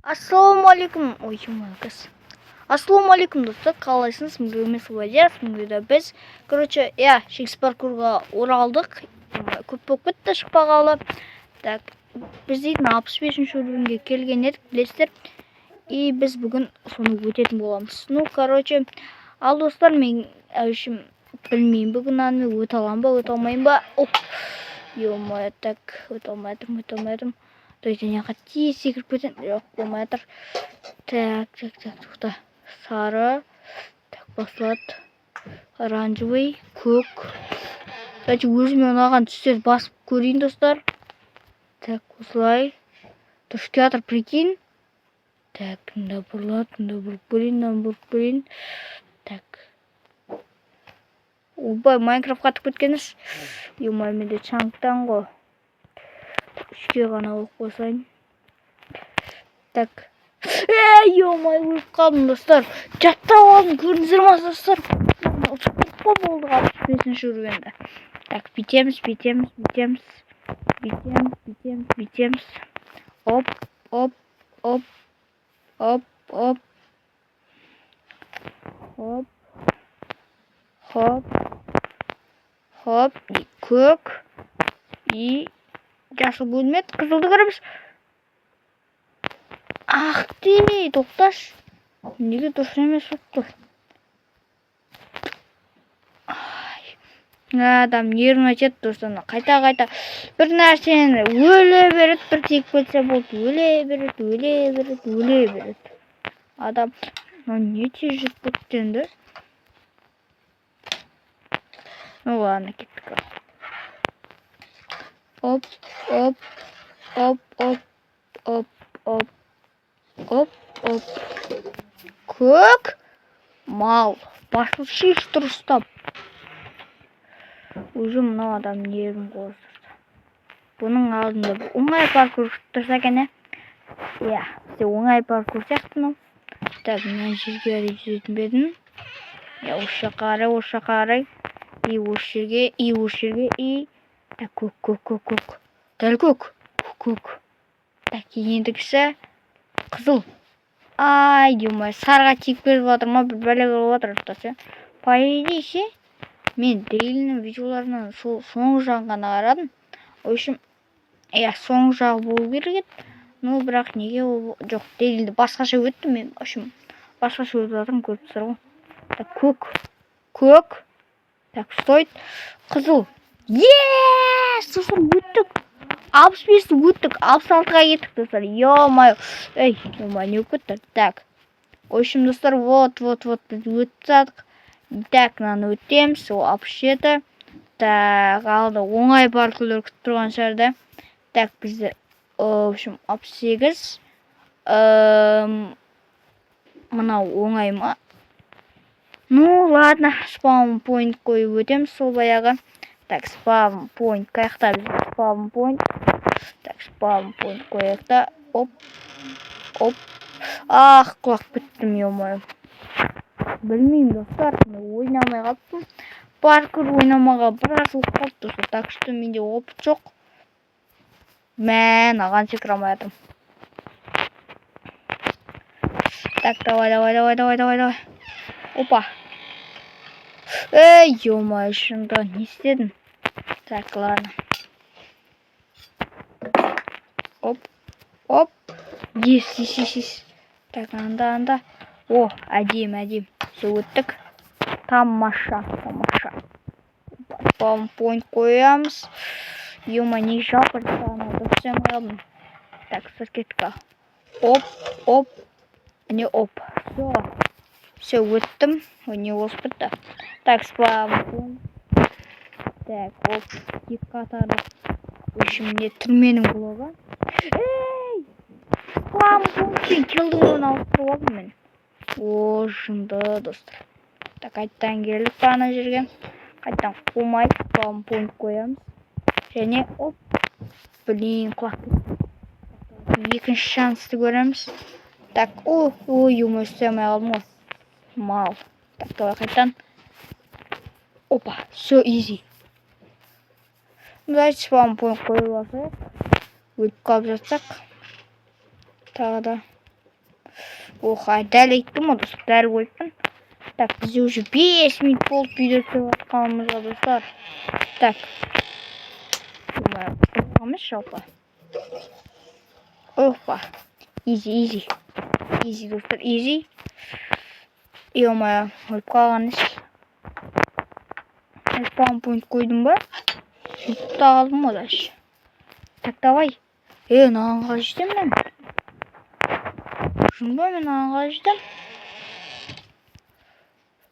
Ассалаумалейкум. Ой, кыз. Ассалаумалейкум, достар. Қалайсыңыз? Мүгіміз Вадияр. Мүгіді біз. Короче, Шекс паркурға оралдық. Көп болып кетті шықпағалы. Так, біз дейтін 65-ші уровеньге келген едік, білесіздер. И біз бүгін соны өтетін боламыз. Ну, короче, ал достар, мен әушім білмеймін бүгін аны өте алам ба, өте алмайым ба. Ё-моё, так, өте алмайдым. Дойден яққа тез секіріп кетен. Жоқ, болмай жатыр. Так, тоқта. Сары. Так, басылады. Оранжевый, көк. Кстати, өзіме ұнаған түстерді басып көрейін, достар. Так, осылай. Түсіп жатыр, прикинь. Так, мында бұрылып көрейін. Так. Ойбай, Майнкрафтқа атып кеткеніз. Ё-моё, менде чаңықтан ғой. Үшке ғана оқып қосайын. Так. Ё-моё, өліп қалдым, достар. Жаттап алдым, көрдіңіздер ма, достар? Ұшқыртпа болды 65-ші уровеньде. Так, бітеміз. Хоп. Көк. И жасыл бөлмет, қызылды көреміз. Ақ дей, тоқташ. Неге дұрыс емес болып тұр? Адам нервін айтады, достарына. Қайта. Бір нәрсені өле береді, бір тек кетсе болды. Өле береді. Адам, не тез жүріп көттенді? Ну ладно, кеттік. Оп. Көк. Мал. Басыл шеш дұрыстап. Уже мынау адам нервін қоздырды. Бұның алдында оңай паркур тұрса екен, бізде оңай паркур сияқты мынау. Так, мен жерге әрекет етпедім. Осы қарай. И осы жерге. Так, көк. Дәл көк. Так, ендігісі қызыл. Ай, ё-моё, сарға тиіп кетіп жатыр ма, бір бәле болып жатыр. По идее ше, мен Дейлінің видеоларынан соңғы жағын ғана қарадым. В общем, соңғы жағы болу керек еді. Ну, бірақ неге жоқ, Дейлінді басқаша өттім мен. В общем, басқаша өтіп жатырмын, көріп тұрсыздар ғой. Так, көк. Так, стоит. Қызыл. Достар, өттік. 65-ті өттік, 66-ға кеттік, достар. Ё-моё. Не өп кетті. Так. В общем, достар, вот, біз өтіп жатық. Так, мынаны өтеміз. 67. Так, алда оңай паркурлар күтіп тұрған шығар. Так, бізде, в общем, 68. Мынау оңай ма? Ну, ладно, спаун поинт қойып өтеміз сол баяғы. Так, спаун поинт қаяқта бізде спаун поинт. Так, спаун поинт қояқта. Оп. Құлақ біттім, ё-моё. Білмеймін, достар, мен ойнамай қалыптым. Паркур ойнамаға біраз оқып қалыпты. Так что менде опыт жоқ. Аған секіре алмай жатырмын. Так, давай. Опа. Ё-моё, шында не істедім? Так, ладно. Оп. Ес. Так, анда. О, әдем. Все, өттік. Тамаша. Спаун поинт қоямыз. Ё-моё, не жалко жатағына дұрыс емайалдым. Так, сәскетка. Оп. Не оп. Все, өттім. Не олып бітті. Так, спаун поинт. Так, оп. Екі қатарды. Үшімде түрменің блогы. Спаун поинттен келдің оны алып тұрып алдым мен. О, жынды, достар. Так, қайттан келдік бана жерге. Қайттан қумай, спаун поинт қоямыз. Және, оп. Блин, құлақ кетті. Екінші шансты көреміз. Так, ё-моё, істемей қалдым ғой. Мал. Так, давай қайттан. Опа, все easy. Давайте спаун поинт қойып алсақ. Өліп қалып жатсақ. Тағы да. Оха, дәл айттым ғой достар, дәл қойыппын. Так, бізде уже 5 минут болды видео түсіріп жатқанымызға достар. Так. Қойғанымыз жалпы. Опа. Изи достар, изи. Ё-моё, өліп қалған іш. Спаунпойнт қойдым ба? Ұмытып қалдым ғой дальше. Так, давай. Мынаған қалай жетем мен? Шын ба, мен мынаған қалай жетем?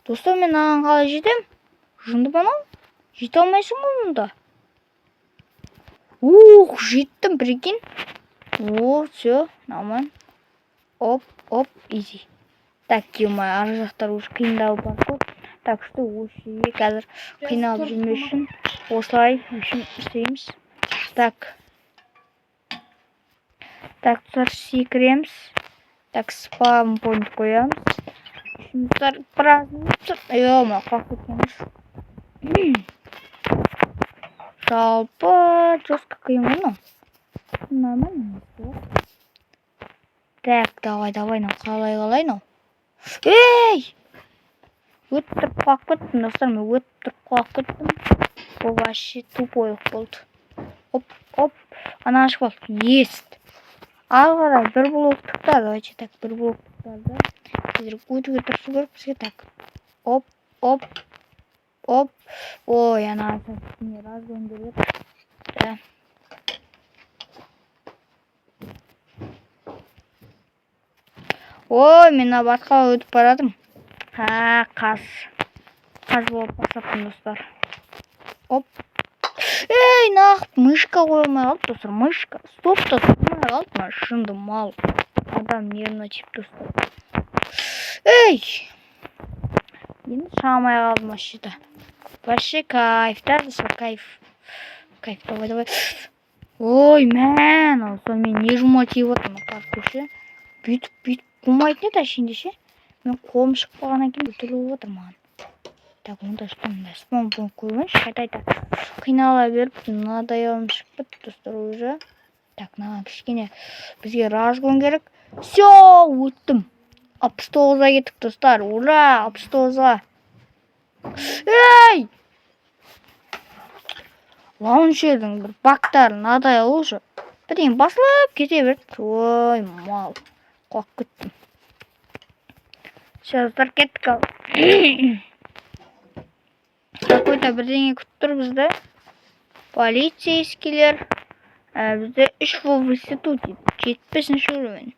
Достар, мен мынаған қалай жетем? Жынды ба мынау? Жете алмайсың ғой мұнда. Жеттім, прикинь. Все, нормально. Оп, изи. Так, ё-моё, ар жақтар уже қиындау бар ғой. Так что осы қазір қиналып жүрмес үшін осылай істейміз. Так, достар, секіреміз. Так, спаунпойнт қоямыз. Достар, біраз ё-моё, қалып кеткенбіз. Жалпы жестко қиын ғой мынау. Нормально. Так, давай, қалай мынау. Өттіріп қалып кеттім, достар, мен өттіріп қалып кеттім. Бұл вообще тупойлық болды. Оп, ана ашып болды. Есть. Ал қарай, бір блоктықта, давайте так, бір блоктықтарды. Қазір өтуге тұрсы көріп бізге так. Оп. Ой, ана не разгон береді. Да. Ой, мен абатқа өтіп барадым. Қаз болып басаппын, достар. Оп. Нағып, мышка қойылмай қалды, достар, мышка. Стопта тұрмай қалды, ма, шынды мал. Адам нервно тип, достар. Енді шамай қалдым, вообще кайф, да, достар, кайф, давай. Ой, мен, осы мен нервно тиіп отырмын, паркуршы. Бүйтіп қумайтын еді әшейінде. Мен қолым шығып қалғаннан кейін ütіліп отыр маған. Так, онда спаунпойнт қойғаншы, қайта қинала беріп, надоелым шығып бітті, достар, уже. Так, маған кішкене бізге разгон керек. Все, өттім. 69-ға кеттік, достар. Ура, 69-ға. Лаунчердің бір бактары надоел уже. Бірден басылып кете берді. Ой, мал. Қоқ күттім. Достар, кеттік ал. Какой-то бірдеңе күтіп тұр бізді. Полицейскилер. Бізде 3 в институте. 75-ші уровень.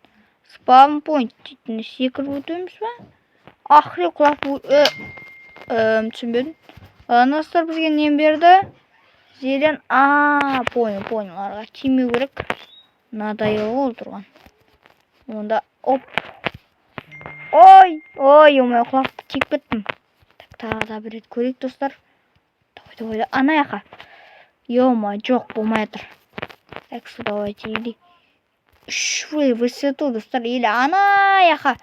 Спаунпойнт дейтін секіріп өтеміз ба? Ақыры құлап түсінбедім. Достар, бізге нем берді? Зелен. Понял. Арға тимеу керек. Надоел ол тұрған. Онда оп. Ой, құлап тиіп кеттім. Тағы да бір рет көрейік, достар. Давай, ана яқа. Ё-моё, жоқ, болмай жатыр. Так что давайте или 3 в высоту, достар, или ана яқа.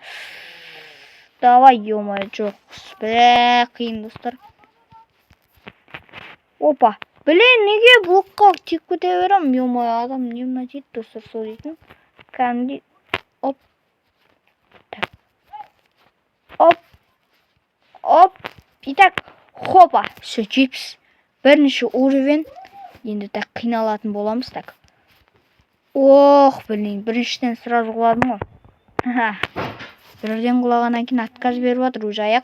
Давай, ё-моё, жоқ. Бля, қиын, достар. Опа. Блин, неге блокқа тиіп кете берем? Ё-моё, адам немна тиді, достар, сол дейтін. Кәдімгідей. Оп. Так. Оп. Итак, хопа. Все, жетпіс. Бірінші уровень. Енді так қиналатын боламыз, так. Блин, біріншіден сразу құладым ғой. Бірден құлағаннан кейін отказ беріп жатыр, уже аяқ.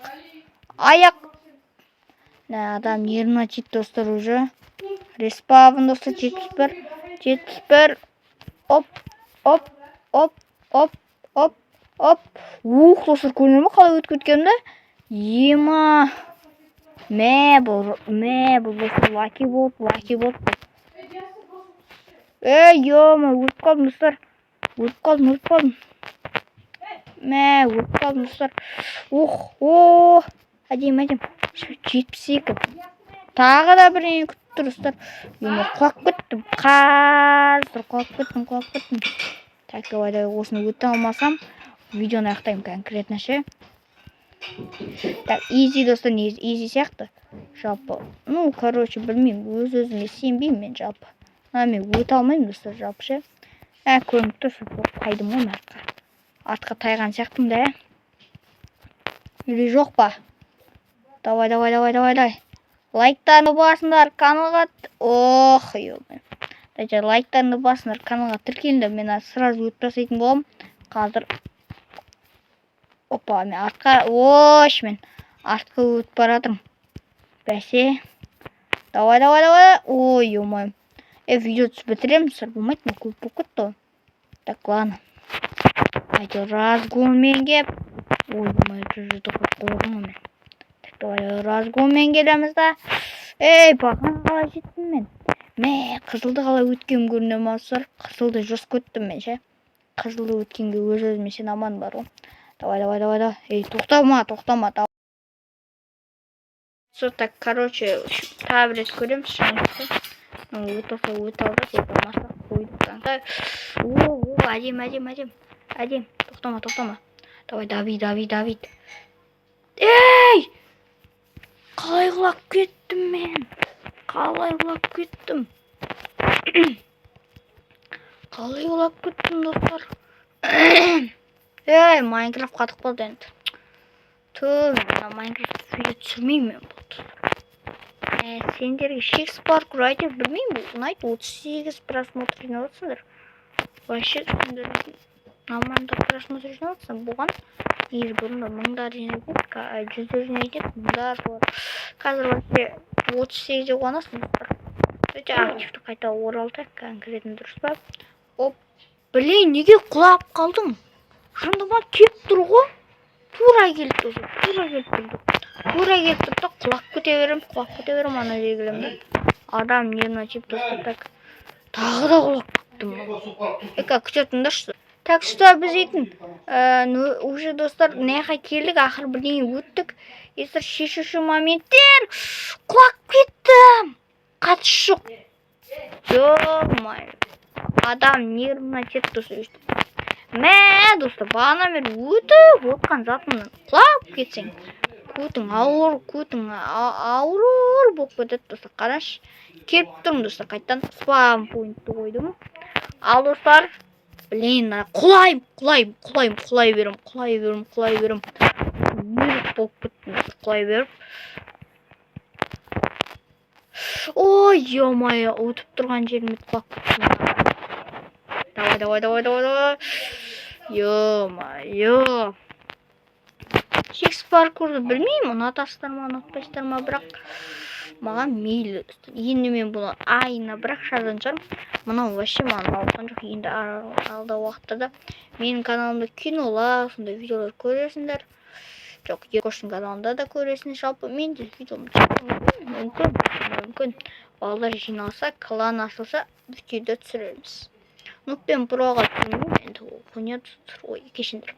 Адам нервно тиді, достар, уже. Респавн, достар, 71. Оп. Достар, көрінер ме қалай өтіп кеткенімді? Ема. Бұл достар, лаки болды. Ё-моё, өліп қалдым, достар. Өліп қалдым. Өліп қалдым, достар. Әдем. 72. Тағы да бірдеңе күтіп тұр, достар. Құлап кеттім. Қазір құлап кеттім. Так, давай, осыны өте алмасам, видеоны аяқтаймын конкретно ше. Так, изи, достар, изи сияқты. Жалпы, білмеймін, өз-өзіме сенбеймін мен жалпы. Мен өте алмаймын, достар, жалпы ше. Көрініп тұрса, қайдым ғой марқа. артқа тайған сияқтымын да. Или жоқ па? Давай. Лайктарны басыңдар каналға. Ох, ё-моё. Дайте лайктарны басыңдар каналға тіркеліңдер. Мен сразу өтіп жасайтын боламын. Қазір. Опа, мен артқа. Ош, мен артқа өтіп баратырмын. Бәсе. Давай. Ой, ё-моё. Видео түсіп бітіремін. Болмайды, мен көп болып кетті. Так, ладно. Айда разгонмен кеп. Ой, ё-моё, жүрді қорқым мен. Так, разгонмен келеміз да. Ей, баған қалай жеттім мен. Қызылды қалай өткем көрінем асыр. Қызылды жосып көттім мен ше. Қызылды өткенге өз-өзіме сен аман бар ғой. Давай. Ей, тоқтама. Все так, короче, таблет көреміз шаңызды. Өтілсе өтілді, өтілмаса қойдық қанша. Әдем. Тоқтама. Давай, Давид. Ей! Қалай құлап кеттім мен? Қалай құлап кеттім, достар? Ей, Майнкрафт қатық болды енді. Майнкрафт видео түсірмеймін мен болды. Сендерге Шекс паркур айтып білмеймін бұл. Ұнайды 38 просмотр жиналсыңдар. Вообще сендерге нормально просмотр жиналсын. Бұған егер бұрында мыңдар жинайтын, жүздер жинайтын, мыңдар болады. Қазір вообще 38-де қуанасыңдар. Өте активті қайта оралтайық, конкретно дұрыс па? Оп, блин, неге құлап қалдым? Жындыма кеп тұр ғой. Тура келіп тұрды. Құлап кете берем, ана жегілімді. Адам нервно тип достар, так. Тағы да құлап кеттім. Күтетіңдерші. Так, что біз етін? Уже достар, неға келдік, ақыр бірдеңе өттік. Естір шешуші моменттер. Құлап кеттім. Қатыш жоқ. Ё-моё. Адам нервно тип достар. Достар, бағана бері өтіп отқан затымнан құлап кетсең. Көтің ауыр болып кетеді достар. Қараш. Келіп тұрмын достар, қайттан спам поинтті қойдым. Ал достар, блин, құлай берем. Меріп болып кеттім, құлай беріп. Ой, ё-моё, өтіп тұрған жеріме құлап кеттім. Давай. Ё-моё. Шекс паркурды білмеймін, ұнатасыздар ма, ұнатпайсыздар ма, бірақ маған мейлі. Енді мен бұны айына бірақ жазған шығармын. Мынау вообще маған алған жоқ. Енді алда уақытта да менің каналымда кинолар, сондай видеолар көресіңдер. Жоқ, Екоштың каналында да көресіңдер. Жалпы мен де видеомды мүмкін. Балдар жиналса, клан ашылса, видео түсіреміз. Нукпен проға түсірмеймін, енді құнет түсір, ой, кешіндір.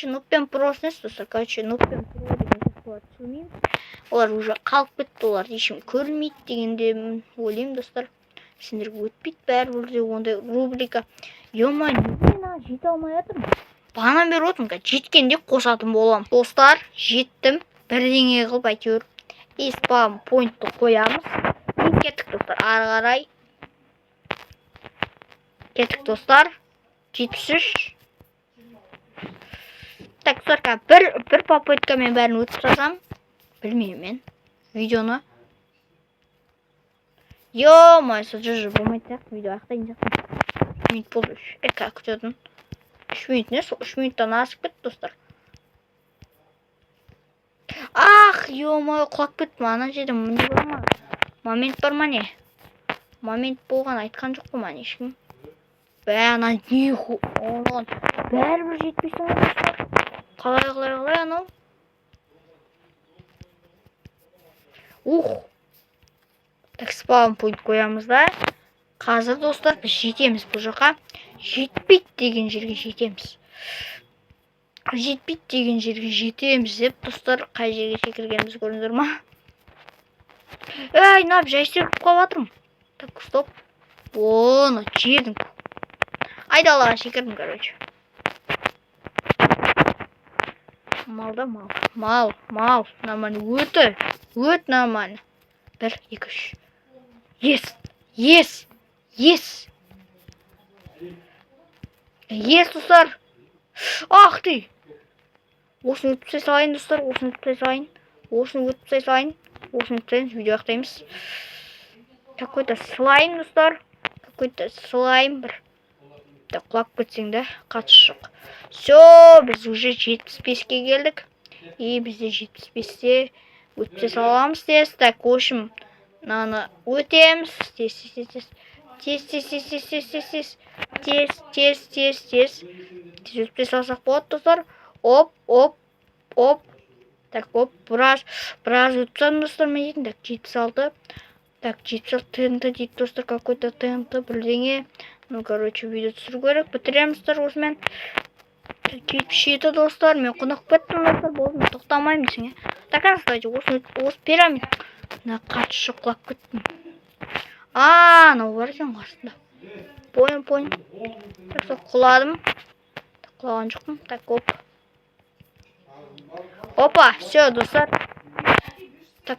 Нукпен просын достар, Нукпен про деген жақтылар түсірмеймін. Олар уже қалып кетті, олар ешім көрмейді дегенде ойлаймын достар. Сендерге өтпейді бәрібірде ондай рубрика. Ё-ма, неге жете алмай жатырмын? Бағана бері отын, жеткенде қосатын болам. Достар, жеттім, бірдеңе қылып әйтеуір спам поинтты қоямыз. Кеттік достар, ары қарай. Кеттік достар, 73. Так, достар, бір попытка мен бәрін өтіп жазам. Білмеймін мен видеоны. Ё-моё, жүр болмайды сияқты, видео аяқтайын сияқты. 3 минут болды. Күтетін. 3 минут не? 3 минуттан асып кетті достар. Ах, ё-моё, құлап кеттім. Ана жерде міне бар ма? Момент бар ма не? Момент болған айтқан жоқ қой ма ешкім? Ана не оған бәрібір жетпейсің достар. Қалай анау? Так, спаун пойнт қоямыз да. Қазір достар біз жетеміз бұл жаққа. Жетпейді деген жерге жетеміз деп достар, қай жерге секіргеніміз көріңдер ма? Ей, нап, жай серіп қалып жатырмын. Так, стоп. Оны жердің. Айдалаға секірдім, короче. Мал. Нормально, өт нормально. 1, 2, 3. Yes, достар. Ах ты! Осыны өтпей салайын, достар, осыны өтпей салайын. Осыны өтпей салайын. Осыны өтпей видео аяқтаймыз. Какой-то слайм, достар. Какой-то слайм бір. Так, құлап кетсең де қатысы жоқ. Все, біз уже 75-ке келдік. И бізде 75-те өтпей саламыз тез. Так, в общем, мынаны өтеміз. Тез өтпей салсақ болады, достар. Оп. Так, оп, біраз өтіп салдым, достар, мен дейтін. Так, 76. Так, 76 ТНТ дейді, достар, какой-то ТНТ бірдеңе. Ну, короче, видео түсіру керек. Бітіреміз, достар, осымен. 77, достар, мен құнық кеттім, достар, болды, мен тоқтамаймын десің, Так, кстати, осы пирамид. Мына қатшы құлап кеттім. Анау бар екен қасында. Понял. Так, сол құладым. Құлаған жоқпын. Так, оп. Опа, все, достар. Так,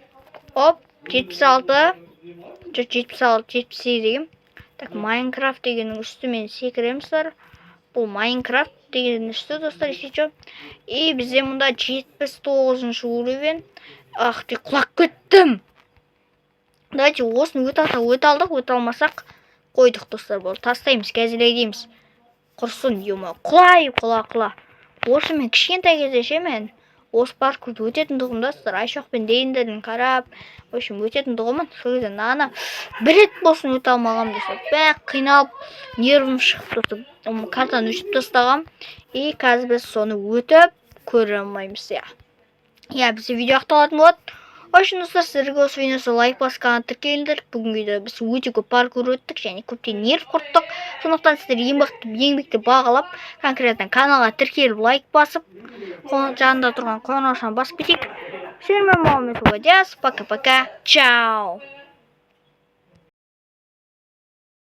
оп, 76. 78 дегем. Так, Майнкрафт дегеннің үстімен секіреміздер. Бұл Майнкрафт дегеннің үсті, достар, еще. И бізде мұнда 79-шы уровень. Ах, ты құлап кеттім. Давайте осыны өте алдық, өте алмасақ қойдық, достар, болды. Тастаймыз, қазілей дейміз. Құрсын, ема, құла. Осы мен кішкентай кезде ше мен осы паркурды өтетін тұғым, достар, айшоқпен дейіндерін қарап, в общем, өтетін тұғымын. Сол кезде наны бір рет болсын өте алмағам, достар. Бәк қиналып, нервім шығып, достар, картаны өшіп тастағам. И қазір біз соны өтіп көре алмаймыз, Я, бізде видео ақталатын болады. Очень, достар, сіздерге осы видеосы лайк басқан тіркелдер. Бүгін видео біз өте көп паркур өттік және көптен нерв құрттық. Сондықтан сіздер еңбекті бағалап, конкретно каналға тіркеліп лайк басып, жанында тұрған қоңыраушаны басып кетейік. Сіздермен Мұхаммед Уладияс. Пока-пока. Чао.